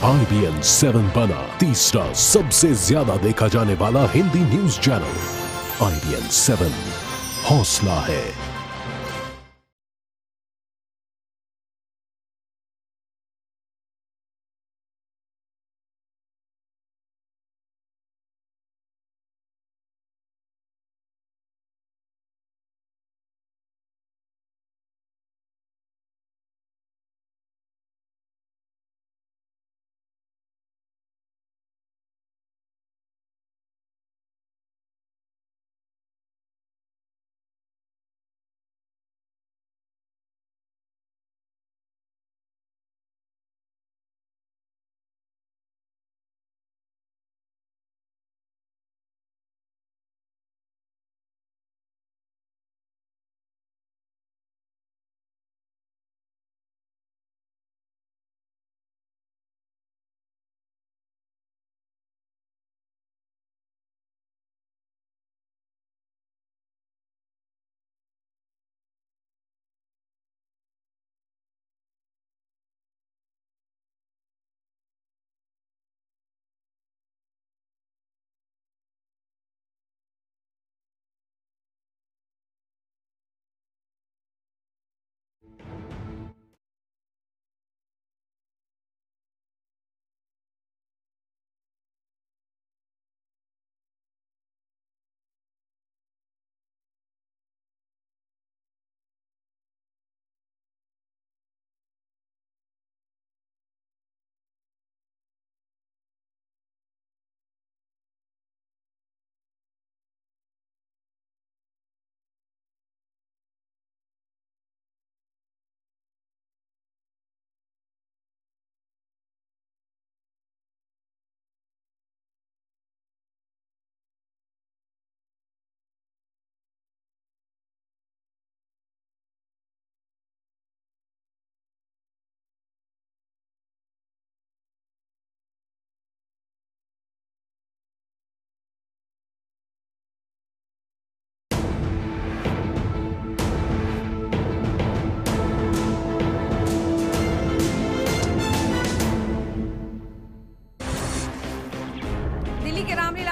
IBN 7 बना तीसरा सबसे ज्यादा देखा जाने वाला हिंदी न्यूज चैनल। IBN 7 हौसला है।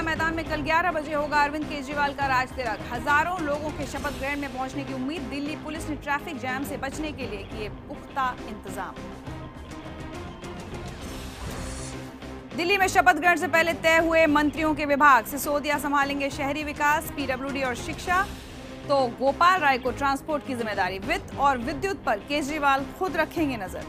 मैदान में कल 11 बजे होगा अरविंद केजरीवाल का राज तिलक। हजारों लोगों के शपथ ग्रहण में पहुंचने की उम्मीद। दिल्ली पुलिस ने ट्रैफिक जैम से बचने के लिए किए पुख्ता इंतजाम। दिल्ली में शपथ ग्रहण से पहले तय हुए मंत्रियों के विभाग। सिसोदिया संभालेंगे शहरी विकास, पीडब्ल्यूडी और शिक्षा, तो गोपाल राय को ट्रांसपोर्ट की जिम्मेदारी। वित्त और विद्युत पर केजरीवाल खुद रखेंगे नजर।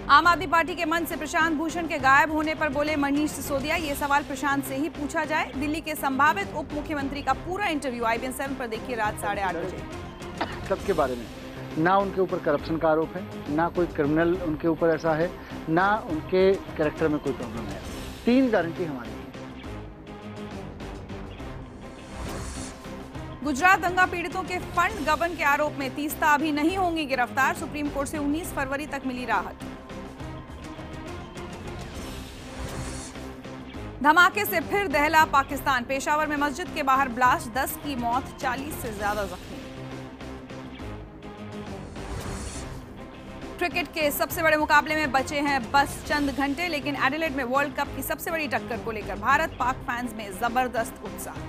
आम आदमी पार्टी के मंच से प्रशांत भूषण के गायब होने पर बोले मनीष सिसोदिया, ये सवाल प्रशांत से ही पूछा जाए। दिल्ली के संभावित उप मुख्यमंत्री का पूरा इंटरव्यू IBN 7 पर देखिए रात 8:30 बजे। सबके बारे में ना उनके ऊपर करप्शन का आरोप है, ना कोई क्रिमिनल उनके ऊपर ऐसा है, ना उनके कैरेक्टर में कोई प्रॉब्लम है। 3 गारंटी हमारी है। गुजरात दंगा पीड़ितों के फंड गबन के आरोप में तीस्ता अभी नहीं होंगे गिरफ्तार। सुप्रीम कोर्ट से 19 फरवरी तक मिली राहत। धमाके से फिर दहला पाकिस्तान। पेशावर में मस्जिद के बाहर ब्लास्ट, 10 की मौत, 40 से ज्यादा जख्मी। क्रिकेट के सबसे बड़े मुकाबले में बचे हैं बस चंद घंटे, लेकिन एडिलेड में वर्ल्ड कप की सबसे बड़ी टक्कर को लेकर भारत पाक फैंस में जबरदस्त उत्साह।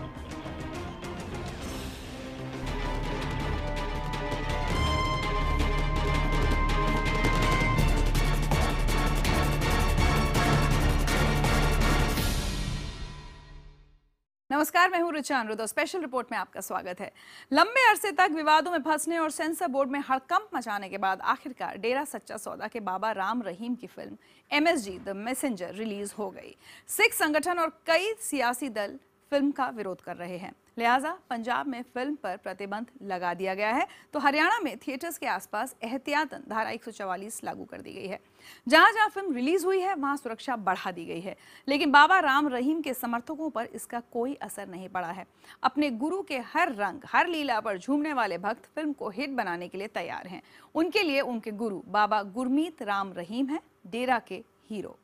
नमस्कार, मैं हूं ऋचा अनुरुद्ध। स्पेशल रिपोर्ट में आपका स्वागत है। लंबे अरसे तक विवादों में फंसने और सेंसर बोर्ड में हड़कंप मचाने के बाद आखिरकार डेरा सच्चा सौदा के बाबा राम रहीम की film MSG the messenger release हो गई। सिख संगठन और कई सियासी दल फिल्म का विरोध कर रहे हैं, लिहाजा पंजाब में फिल्म पर प्रतिबंध लगा दिया गया है, तो हरियाणा में थिएटर्स के आसपास एहतियातन धारा 144 लागू कर दी गई है। जहां जहां फिल्म रिलीज हुई है वहां सुरक्षा बढ़ा दी गई है, लेकिन बाबा राम रहीम के समर्थकों पर इसका कोई असर नहीं पड़ा है। अपने गुरु के हर रंग, हर लीला पर झूमने वाले भक्त फिल्म को हिट बनाने के लिए तैयार हैं। उनके लिए उनके गुरु बाबा गुरमीत राम रहीम हैं डेरा के हीरो।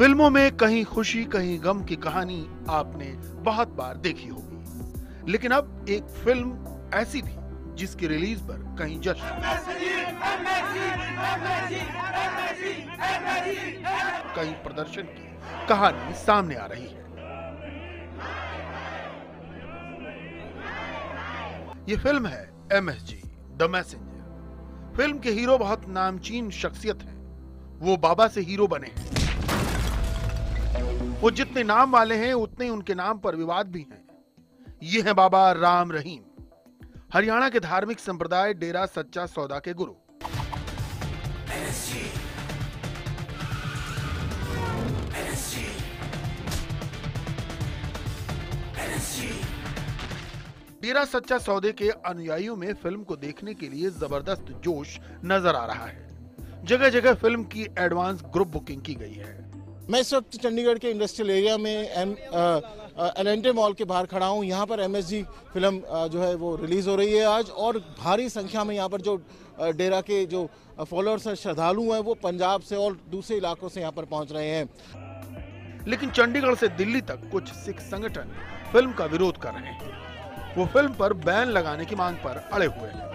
फिल्मों में कहीं खुशी कहीं गम की कहानी आपने बहुत बार देखी होगी, लेकिन अब एक फिल्म ऐसी भी जिसकी रिलीज पर कहीं जश्न, कहीं प्रदर्शन की कहानी सामने आ रही है। ये फिल्म है MSG द मैसेंजर। फिल्म के हीरो बहुत नामचीन शख्सियत हैं। वो बाबा से हीरो बने हैं। वो जितने नाम वाले हैं उतने उनके नाम पर विवाद भी हैं। ये हैं बाबा राम रहीम, हरियाणा के धार्मिक संप्रदाय डेरा सच्चा सौदा के गुरु। डेरा सच्चा सौदे के अनुयायियों में फिल्म को देखने के लिए जबरदस्त जोश नजर आ रहा है। जगह जगह फिल्म की एडवांस ग्रुप बुकिंग की गई है। मैं इस वक्त चंडीगढ़ के इंडस्ट्रियल एरिया में एलेंटे मॉल के बाहर खड़ा हूँ। यहाँ पर MSG फिल्म जो है वो रिलीज हो रही है आज, और भारी संख्या में यहाँ पर जो डेरा के जो फॉलोअर्स हैं, श्रद्धालु हैं, वो पंजाब से और दूसरे इलाकों से यहाँ पर पहुँच रहे हैं। लेकिन चंडीगढ़ से दिल्ली तक कुछ सिख संगठन फिल्म का विरोध कर रहे हैं। वो फिल्म पर बैन लगाने की मांग पर अड़े हुए हैं।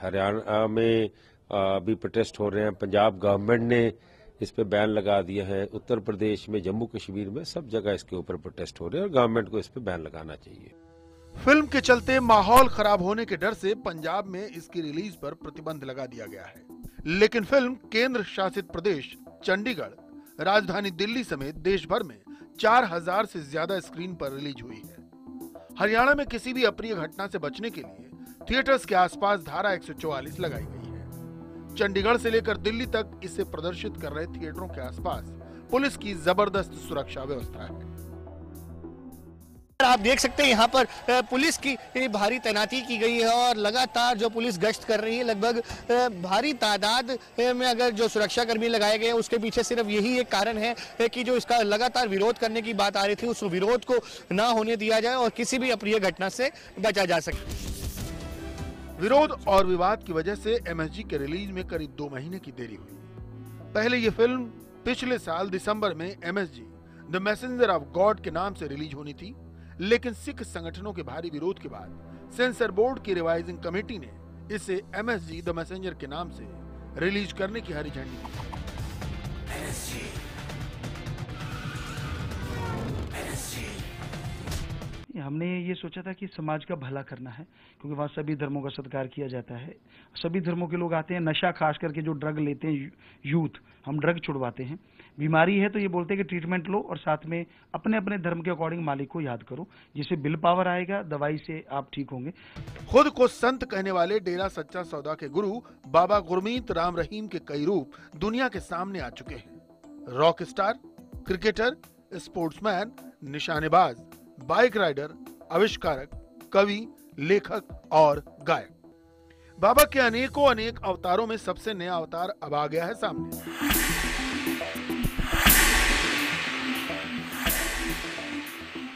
हरियाणा में अभी प्रोटेस्ट हो रहे हैं, पंजाब गवर्नमेंट ने इस पे बैन लगा दिया है, उत्तर प्रदेश में, जम्मू कश्मीर में, सब जगह इसके ऊपर प्रोटेस्ट हो रहे हैं और गवर्नमेंट को इस पे बैन लगाना चाहिए। फिल्म के चलते माहौल खराब होने के डर से पंजाब में इसकी रिलीज पर प्रतिबंध लगा दिया गया है। लेकिन फिल्म केंद्र शासित प्रदेश चंडीगढ़, राजधानी दिल्ली समेत देश भर में 4000 से ज्यादा स्क्रीन पर रिलीज हुई है। हरियाणा में किसी भी अप्रिय घटना से बचने के लिए थिएटर्स के आसपास धारा 144 लगाई गई है। चंडीगढ़ से लेकर दिल्ली तक इसे प्रदर्शित कर रहे थिएटरों के आसपास पुलिस की जबरदस्त सुरक्षा व्यवस्था है। आप देख सकते हैं यहाँ पर पुलिस की भारी तैनाती की गई है और लगातार जो पुलिस गश्त कर रही है। लगभग भारी तादाद में अगर जो सुरक्षा कर्मी लगाए गए हैं, उसके पीछे सिर्फ यही एक कारण है कि जो इसका लगातार विरोध करने की बात आ रही थी, उस विरोध को ना होने दिया जाए और किसी भी अप्रिय घटना से बचा जा सके। विरोध और विवाद की वजह से MSG के रिलीज में करीब 2 महीने की देरी हुई। पहले ये फिल्म पिछले साल दिसंबर में MSG the messenger of God के नाम से रिलीज होनी थी, लेकिन सिख संगठनों के भारी विरोध के बाद सेंसर बोर्ड की रिवाइजिंग कमेटी ने इसे MSG द मैसेंजर के नाम से रिलीज करने की हरी झंडी दी। हमने ये सोचा था कि समाज का भला करना है, क्योंकि वहाँ सभी धर्मों का सत्कार किया जाता है। सभी धर्मों के लोग आते हैं। नशा खास करके जो ड्रग लेते हैं यूथ, हम ड्रग छुड़वाते हैं। बीमारी है तो ये बोलते हैं कि ट्रीटमेंट लो और साथ में अपने अपने धर्म के अकॉर्डिंग मालिक को याद करो, जिससे बिल पावर आएगा, दवाई से आप ठीक होंगे। खुद को संत कहने वाले डेरा सच्चा सौदा के गुरु बाबा गुरमीत राम रहीम के कई रूप दुनिया के सामने आ चुके हैं। रॉक स्टार, क्रिकेटर, स्पोर्ट्समैन, निशानेबाज, बाइक राइडर, आविष्कारक, कवि, लेखक और गायक। बाबा के अनेकों अनेक अवतारों में सबसे नया अवतार अब आ गया है सामने।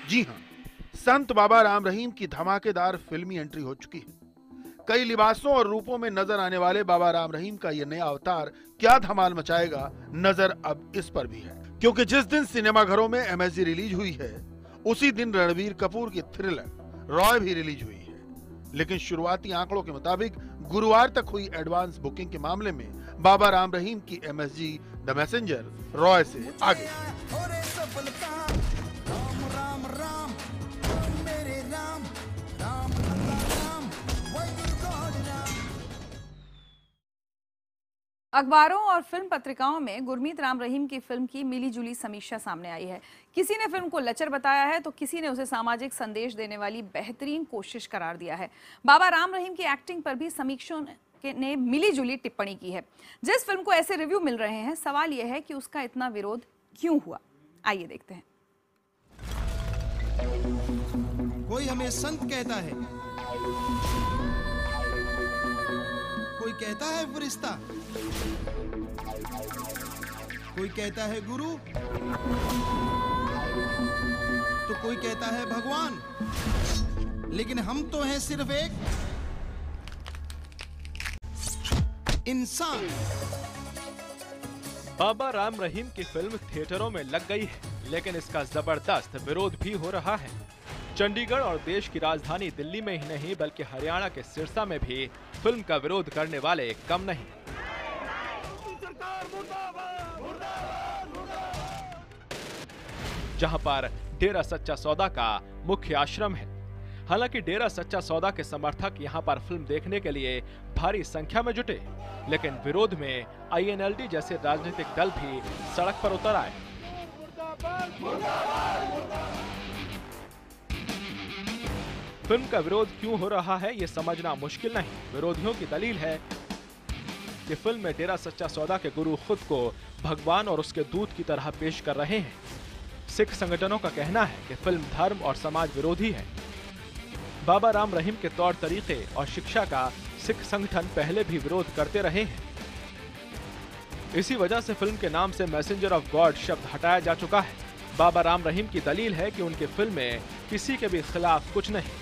जी हां, संत बाबा राम रहीम की धमाकेदार फिल्मी एंट्री हो चुकी है। कई लिबासों और रूपों में नजर आने वाले बाबा राम रहीम का यह नया अवतार क्या धमाल मचाएगा, नजर अब इस पर भी है। क्योंकि जिस दिन सिनेमाघरों में MSG रिलीज हुई है, उसी दिन रणबीर कपूर की थ्रिलर रॉय भी रिलीज हुई है। लेकिन शुरुआती आंकड़ों के मुताबिक गुरुवार तक हुई एडवांस बुकिंग के मामले में बाबा राम रहीम की MSG द मैसेंजर रॉय से आगे। अखबारों और फिल्म पत्रिकाओं में गुरमीत राम रहीम की फिल्म की मिली जुली समीक्षा सामने आई है। किसी ने फिल्म को लचर बताया है तो किसी ने उसे सामाजिक संदेश देने वाली बेहतरीन कोशिश करार दिया है। बाबा राम रहीम की एक्टिंग पर भी समीक्षकों ने मिली जुली टिप्पणी की है। जिस फिल्म को ऐसे रिव्यू मिल रहे हैं, सवाल यह है कि उसका इतना विरोध क्यों हुआ। आइए देखते हैं। कोई हमें संत कहता है, कोई कहता है फरिश्ता, कोई कहता है गुरु, तो कोई कहता है भगवान। लेकिन हम तो हैं सिर्फ एक इंसान। बाबा राम रहीम की फिल्म थिएटरों में लग गई है, लेकिन इसका जबरदस्त विरोध भी हो रहा है। चंडीगढ़ और देश की राजधानी दिल्ली में ही नहीं बल्कि हरियाणा के सिरसा में भी फिल्म का विरोध करने वाले कम नहीं। जहां पर डेरा सच्चा सौदा का मुख्य आश्रम है। हालांकि डेरा सच्चा सौदा के समर्थक यहां पर फिल्म देखने के लिए भारी संख्या में जुटे, लेकिन विरोध में INLD जैसे राजनीतिक दल भी सड़क पर उतर आए। फिल्म का विरोध क्यों हो रहा है ये समझना मुश्किल नहीं। विरोधियों की दलील है कि फिल्म में डेरा सच्चा सौदा के गुरु खुद को भगवान और उसके दूत की तरह पेश कर रहे हैं। सिख संगठनों का कहना है कि फिल्म धर्म और समाज विरोधी है। बाबा राम रहीम के तौर तरीके और शिक्षा का सिख संगठन पहले भी विरोध करते रहे हैं। इसी वजह से फिल्म के नाम से मैसेंजर ऑफ गॉड शब्द हटाया जा चुका है। बाबा राम रहीम की दलील है कि उनकी फिल्म में किसी के भी खिलाफ कुछ नहीं।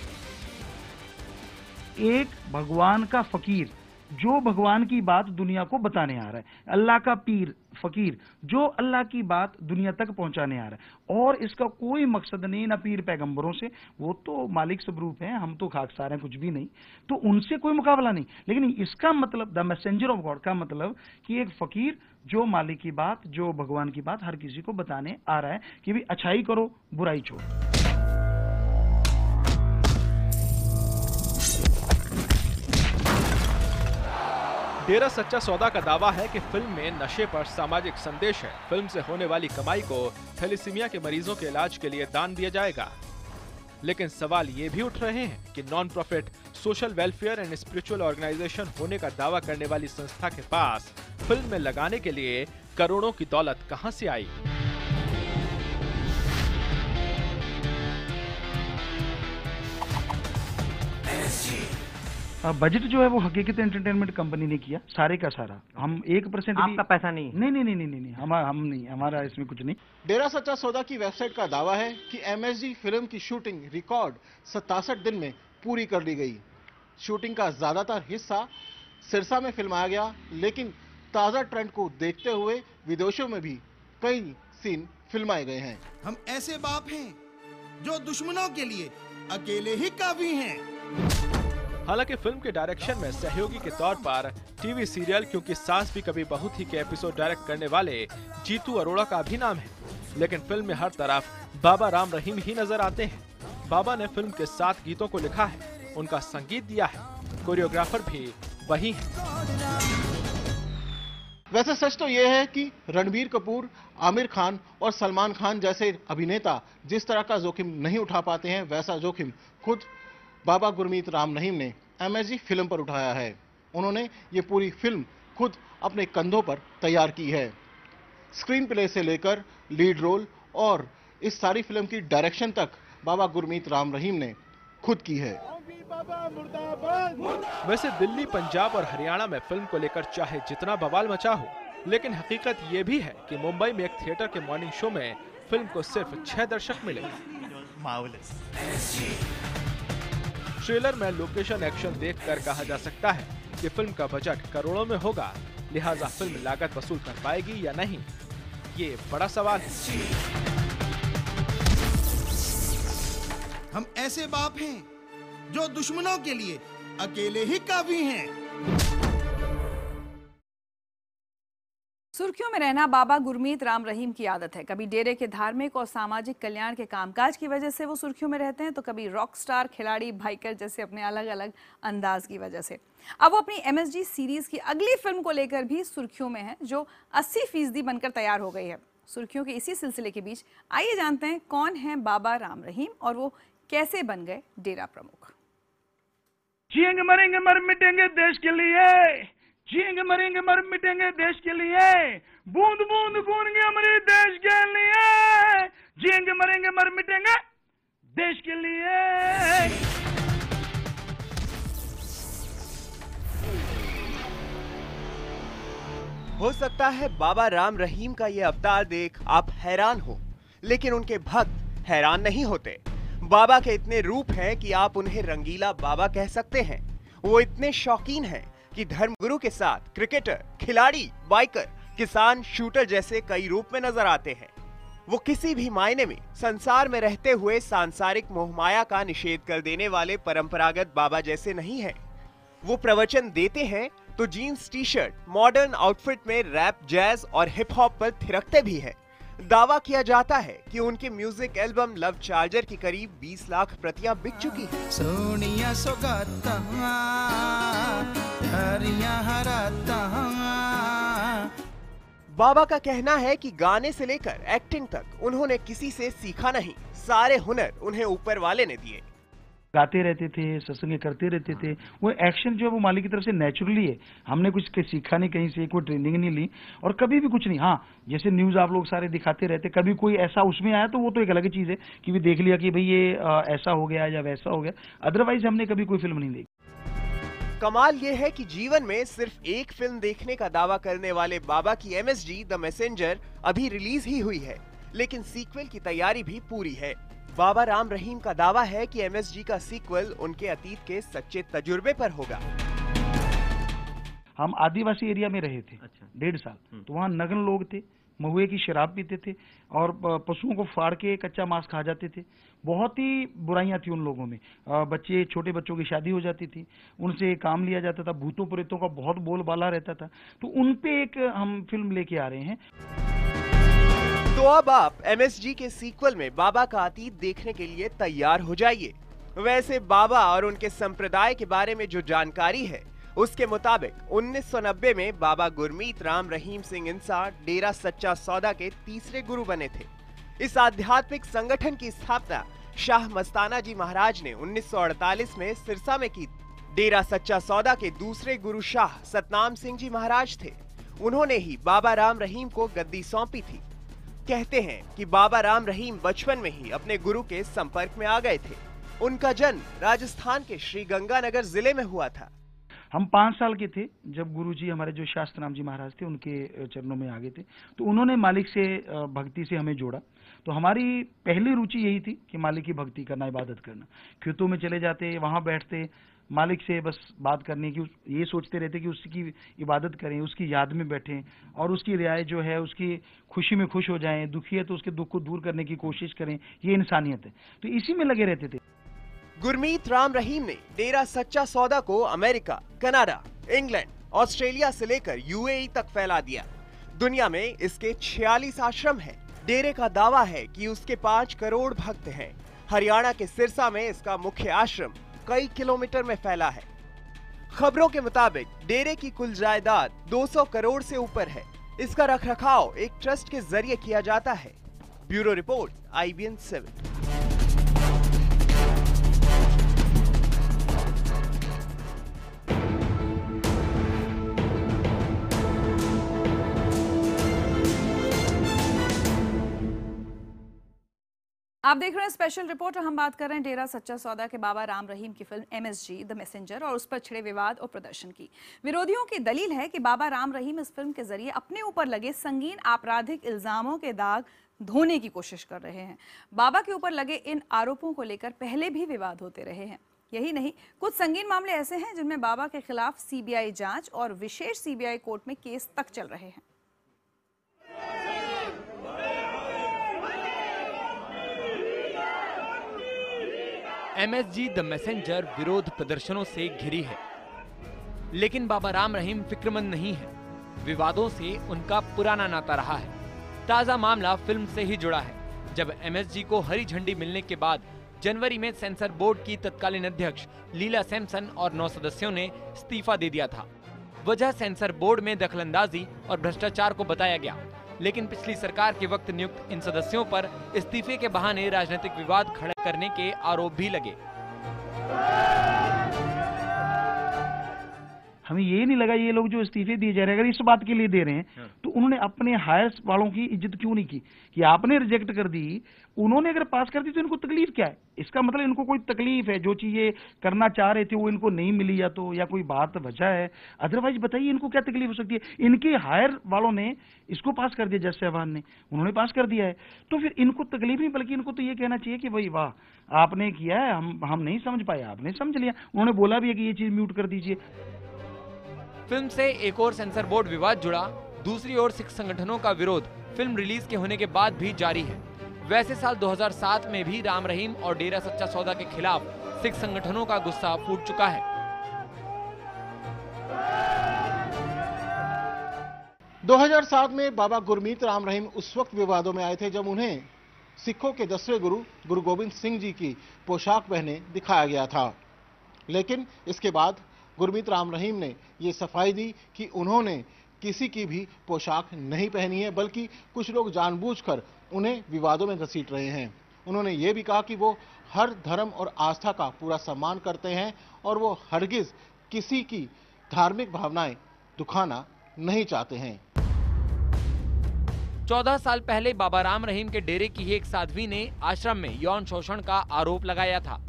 एक भगवान का फकीर जो भगवान की बात दुनिया को बताने आ रहा है, अल्लाह का पीर फकीर जो अल्लाह की बात दुनिया तक पहुंचाने आ रहा है, और इसका कोई मकसद नहीं ना पीर पैगंबरों से, वो तो मालिक स्वरूप हैं, हम तो खाकसार हैं, कुछ भी नहीं, तो उनसे कोई मुकाबला नहीं। लेकिन इसका मतलब द मैसेंजर ऑफ गॉड का मतलब कि एक फकीर जो मालिक की बात, जो भगवान की बात हर किसी को बताने आ रहा है कि भी अच्छाई करो बुराई छोड़ो। डेरा सच्चा सौदा का दावा है कि फिल्म में नशे पर सामाजिक संदेश है। फिल्म से होने वाली कमाई को थैलेसीमिया के मरीजों के इलाज के लिए दान दिया जाएगा। लेकिन सवाल ये भी उठ रहे हैं कि non profit social welfare and spiritual organisation होने का दावा करने वाली संस्था के पास फिल्म में लगाने के लिए करोड़ों की दौलत कहां से आई। बजट जो है वो हकीकत एंटरटेनमेंट कंपनी ने किया, सारे का सारा। हम 1% आपका पैसा नहीं? नहीं, हम नहीं, हमारा इसमें कुछ नहीं। डेरा सच्चा सौदा की वेबसाइट का दावा है कि MSG फिल्म की शूटिंग रिकॉर्ड 67 दिन में पूरी कर ली गई। शूटिंग का ज्यादातर हिस्सा सिरसा में फिल्माया गया, लेकिन ताजा ट्रेंड को देखते हुए विदेशों में भी कई सीन फिल्माए गए हैं। हम ऐसे बाप हैं जो दुश्मनों के लिए अकेले ही काफी हैं। हालांकि फिल्म के डायरेक्शन में सहयोगी के तौर पर टीवी सीरियल क्योंकि सास भी कभी बहू थी के एपिसोड डायरेक्ट करने वाले जीतू अरोड़ा का भी नाम है। लेकिन फिल्म में हर तरफ बाबा राम रहीम ही नजर आते हैं। बाबा ने फिल्म के 7 गीतों को लिखा है, उनका संगीत दिया है, कोरियोग्राफर भी वही है। वैसे सच तो यह है कि रणबीर कपूर, आमिर खान और सलमान खान जैसे अभिनेता जिस तरह का जोखिम नहीं उठा पाते हैं, वैसा जोखिम खुद बाबा गुरमीत राम रहीम ने MSG फिल्म पर उठाया है। उन्होंने ये पूरी फिल्म खुद अपने कंधों पर तैयार की है। स्क्रीन प्ले से लेकर लीड रोल और इस सारी फिल्म की डायरेक्शन तक बाबा गुरमीत राम रहीम ने खुद की है। वैसे दिल्ली, पंजाब और हरियाणा में फिल्म को लेकर चाहे जितना बवाल मचा हो, लेकिन हकीकत ये भी है कि मुंबई में एक थिएटर के मॉर्निंग शो में फिल्म को सिर्फ 6 दर्शक मिले। ट्रेलर में लोकेशन एक्शन देखकर कहा जा सकता है कि फिल्म का बजट करोड़ों में होगा, लिहाजा फिल्म लागत वसूल कर पाएगी या नहीं, ये बड़ा सवाल है। हम ऐसे बाप हैं जो दुश्मनों के लिए अकेले ही काफी हैं। सुर्खियों में रहना बाबा गुरमीत राम रहीम की आदत है। कभी डेरे के धार्मिक और सामाजिक कल्याण के कामकाज की वजह से वो सुर्खियों में रहते हैं, तो कभी रॉक स्टार, खिलाड़ी, बाइकर जैसे अपने अलग अलग अंदाज की वजह से। अब वो अपनी MSG सीरीज की अगली फिल्म को लेकर भी सुर्खियों में है, जो 80% बनकर तैयार हो गई है। सुर्खियों के इसी सिलसिले के बीच आइए जानते हैं कौन है बाबा राम रहीम और वो कैसे बन गए डेरा प्रमुख। जिएंगे मरेंगे मर मिटेंगे देश के लिए, जिएंगे मरेंगे मर मिटेंगे देश के लिए, बूंद बूंद खून हमारे देश के लिए, जिएंगे मरेंगे मर मिटेंगे देश के लिए। हो सकता है बाबा राम रहीम का ये अवतार देख आप हैरान हो, लेकिन उनके भक्त हैरान नहीं होते। बाबा के इतने रूप हैं कि आप उन्हें रंगीला बाबा कह सकते हैं। वो इतने शौकीन हैं कि धर्मगुरु के साथ क्रिकेटर, खिलाड़ी, बाइकर, किसान, शूटर जैसे कई रूप में नजर आते हैं। वो किसी भी मायने में संसार में रहते हुए सांसारिक मोहमाया का निषेध कर देने वाले परंपरागत बाबा जैसे नहीं हैं। वो प्रवचन देते हैं तो jeans, T shirt, modern outfit में रैप, जैज और हिप हॉप पर थिरकते भी हैं। दावा किया जाता है कि उनके म्यूजिक एल्बम लव चार्जर की करीब 20 लाख प्रतियां बिक चुकी हैं। सोनिया सोगाता हरिया हराता। बाबा का कहना है कि गाने से लेकर एक्टिंग तक उन्होंने किसी से सीखा नहीं, सारे हुनर उन्हें ऊपर वाले ने दिए। गाते रहते थे, सत्संग करते रहते थे। वो एक्शन जो है वो मालिक की तरफ से नेचुरली है। हमने कुछ सीखा नहीं, कहीं से कोई ट्रेनिंग नहीं ली और कभी भी कुछ नहीं। हाँ, जैसे न्यूज आप लोग सारे दिखाते रहते, कभी कोई ऐसा उसमें आया तो वो तो एक अलग चीज है कि भी देख लिया कि भाई ये ऐसा हो गया या वैसा हो गया। अदरवाइज हमने कभी कोई फिल्म नहीं देखी। कमाल ये है कि जीवन में सिर्फ एक फिल्म देखने का दावा करने वाले बाबा की एमएसजी द मैसेंजर अभी रिलीज ही हुई है, लेकिन सीक्वल की तैयारी भी पूरी है। बाबा राम रहीम का दावा है कि एमएसजी का सीक्वल उनके अतीत के सच्चे तजुर्बे पर होगा। हम आदिवासी एरिया में रहे थे 1.5 साल, तो वहाँ नग्न लोग थे, महुए की शराब पीते थे और पशुओं को फाड़ के कच्चा मांस खा जाते थे। बहुत ही बुराइयां थी उन लोगों में। बच्चे, छोटे बच्चों की शादी हो जाती थी, उनसे काम लिया जाता था, भूतों प्रेतों का बहुत बोलबाला रहता था। तो उन पे एक हम फिल्म लेके आ रहे हैं। तो अब आप एमएसजी के सीक्वल में बाबा का अतीत देखने के लिए तैयार हो जाइए। वैसे बाबा और उनके संप्रदाय के बारे में जो जानकारी है उसके मुताबिक 1990 में बाबा गुरमीत राम रहीम सिंह इंसा डेरा सच्चा सौदा के तीसरे गुरु बने थे। इस आध्यात्मिक संगठन की स्थापना शाह मस्ताना जी महाराज ने 1948 में सिरसा में की। डेरा सच्चा सौदा के दूसरे गुरु शाह सतनाम सिंह जी महाराज थे। उन्होंने ही बाबा राम रहीम को गद्दी सौंपी थी। कहते हैं कि बाबा राम रहीम बचपन में ही अपने गुरु के संपर्क में आ गए थे। उनका जन्म राजस्थान के श्री गंगानगर जिले में हुआ था। हम 5 साल के थे जब गुरुजी, हमारे जो शास्त्रनाम जी महाराज थे, उनके चरणों में आ गए थे। तो उन्होंने मालिक से भक्ति से हमें जोड़ा। तो हमारी पहली रुचि यही थी कि मालिक की भक्ति करना, इबादत करना। खेतों में चले जाते, वहां बैठते, मालिक से बस बात करने की, ये सोचते रहते कि उसकी इबादत करें, उसकी याद में बैठें और उसकी रियायत जो है, उसकी खुशी में खुश हो जाएं, दुखी है तो उसके दुख को दूर करने की कोशिश करें। ये इंसानियत है। तो इसी में लगे रहते थे। गुरमीत राम रहीम ने डेरा सच्चा सौदा को अमेरिका, कनाडा, इंग्लैंड, ऑस्ट्रेलिया से लेकर यूएई तक फैला दिया। दुनिया में इसके 46 आश्रम हैं। डेरे का दावा है कि उसके 5 करोड़ भक्त हैं। हरियाणा के सिरसा में इसका मुख्य आश्रम कई किलोमीटर में फैला है। खबरों के मुताबिक डेरे की कुल जायदाद 200 करोड़ से ऊपर है। इसका रखरखाव एक ट्रस्ट के जरिए किया जाता है। Bureau report, IBN 7। आप देख रहे हैं स्पेशल रिपोर्ट और हम बात कर रहे हैं डेरा सच्चा सौदा के बाबा राम रहीम की फिल्म MSG द मैसेंजर और उस पर छिड़े विवाद और प्रदर्शन की। विरोधियों की दलील है कि बाबा राम रहीम इस फिल्म के जरिए अपने ऊपर लगे संगीन आपराधिक इल्जामों के दाग धोने की कोशिश कर रहे हैं। बाबा के ऊपर लगे इन आरोपों को लेकर पहले भी विवाद होते रहे हैं। यही नहीं, कुछ संगीन मामले ऐसे हैं जिनमें बाबा के खिलाफ CBI जांच और विशेष CBI कोर्ट में केस तक चल रहे हैं। MSG द मैसेंजर विरोध प्रदर्शनों से घिरी है, लेकिन बाबा राम रहीम फिक्रमंद नहीं है। विवादों से उनका पुराना नाता रहा है। ताजा मामला फिल्म से ही जुड़ा है, जब MSG को हरी झंडी मिलने के बाद जनवरी में सेंसर बोर्ड की तत्कालीन अध्यक्ष लीला सैमसन और 9 सदस्यों ने इस्तीफा दे दिया था। वजह सेंसर बोर्ड में दखलंदाजी और भ्रष्टाचार को बताया गया, लेकिन पिछली सरकार के वक्त नियुक्त इन सदस्यों पर इस्तीफे के बहाने राजनीतिक विवाद खड़े करने के आरोप भी लगे। हमें ये नहीं लगा ये लोग जो इस्तीफे दिए जा रहे हैं, अगर इस बात के लिए दे रहे हैं तो उन्होंने अपने हायर वालों की इज्जत क्यों नहीं की कि आपने रिजेक्ट कर दी, उन्होंने अगर पास कर दी तो इनको तकलीफ क्या है? इसका मतलब इनको कोई तकलीफ है, जो चीजें करना चाह रहे थे वो इनको नहीं मिली, या कोई बात वजह है। अदरवाइज बताइए इनको क्या तकलीफ हो सकती है? इनके हायर वालों ने इसको पास कर दिया, जज साहबान ने, उन्होंने पास कर दिया है, तो फिर इनको तकलीफ नहीं, बल्कि इनको तो ये कहना चाहिए कि भाई वाह, आपने किया है, हम नहीं समझ पाए, आपने समझ लिया। उन्होंने बोला भी है कि ये चीज म्यूट कर दीजिए। फिल्म से एक और सेंसर बोर्ड विवाद जुड़ा। दूसरी ओर सिख संगठनों का विरोध फिल्म रिलीज के होने के बाद भी जारी है। वैसे साल 2007 में भी राम रहीम और डेरा सच्चा सौदा के खिलाफ सिख संगठनों का गुस्सा फूट चुका है। 2007 में बाबा गुरमीत राम रहीम उस वक्त विवादों में आए थे जब उन्हें सिखों के 10वें गुरु गोविंद सिंह जी की पोशाक पहने दिखाया गया था। लेकिन इसके बाद गुरमीत राम रहीम ने ये सफाई दी कि उन्होंने किसी की भी पोशाक नहीं पहनी है, बल्कि कुछ लोग जानबूझकर उन्हें विवादों में घसीट रहे हैं। उन्होंने ये भी कहा कि वो हर धर्म और आस्था का पूरा सम्मान करते हैं और वो हरगिज किसी की धार्मिक भावनाएं दुखाना नहीं चाहते हैं। 14 साल पहले बाबा राम रहीम के डेरे की एक साध्वी ने आश्रम में यौन शोषण का आरोप लगाया था।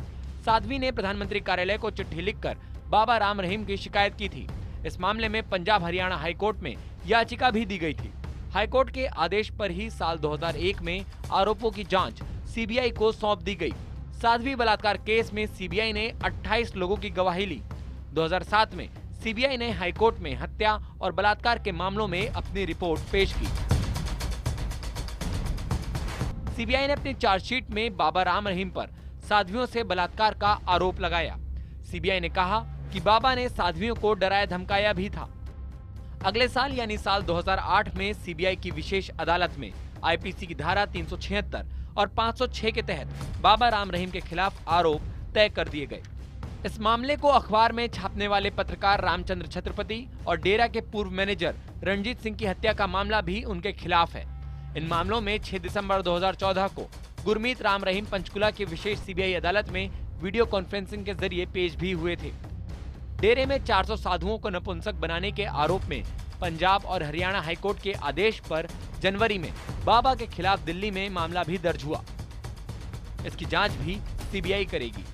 साध्वी ने प्रधानमंत्री कार्यालय को चिट्ठी लिखकर बाबा राम रहीम की शिकायत की थी। इस मामले में पंजाब हरियाणा हाईकोर्ट में याचिका भी दी गई थी। हाईकोर्ट के आदेश पर ही साल 2001 में आरोपों की जांच सीबीआई को सौंप दी गई। साध्वी बलात्कार केस में सीबीआई ने 28 लोगों की गवाही ली। 2007 में सीबीआई ने हाईकोर्ट में हत्या और बलात्कार के मामलों में अपनी रिपोर्ट पेश की। सीबीआई ने अपनी चार्जशीट में बाबा राम रहीम पर साध्वियों से बलात्कार का आरोप लगाया। सीबीआई ने कहा कि बाबा ने साध्वियों को डराया धमकाया भी था। अगले साल यानी साल 2008 में सीबीआई की विशेष अदालत में आईपीसी की धारा 376 और 506 के तहत बाबा राम रहीम के खिलाफ आरोप तय कर दिए गए। इस मामले को अखबार में छापने वाले पत्रकार रामचंद्र छत्रपति और डेरा के पूर्व मैनेजर रणजीत सिंह की हत्या का मामला भी उनके खिलाफ है। इन मामलों में 6 दिसंबर 2014 को गुरमीत राम रहीम पंचकुला की विशेष सीबीआई अदालत में वीडियो कॉन्फ्रेंसिंग के जरिए पेश भी हुए थे। डेरे में 400 साधुओं को नपुंसक बनाने के आरोप में पंजाब और हरियाणा हाईकोर्ट के आदेश पर जनवरी में बाबा के खिलाफ दिल्ली में मामला भी दर्ज हुआ। इसकी जांच भी सीबीआई करेगी।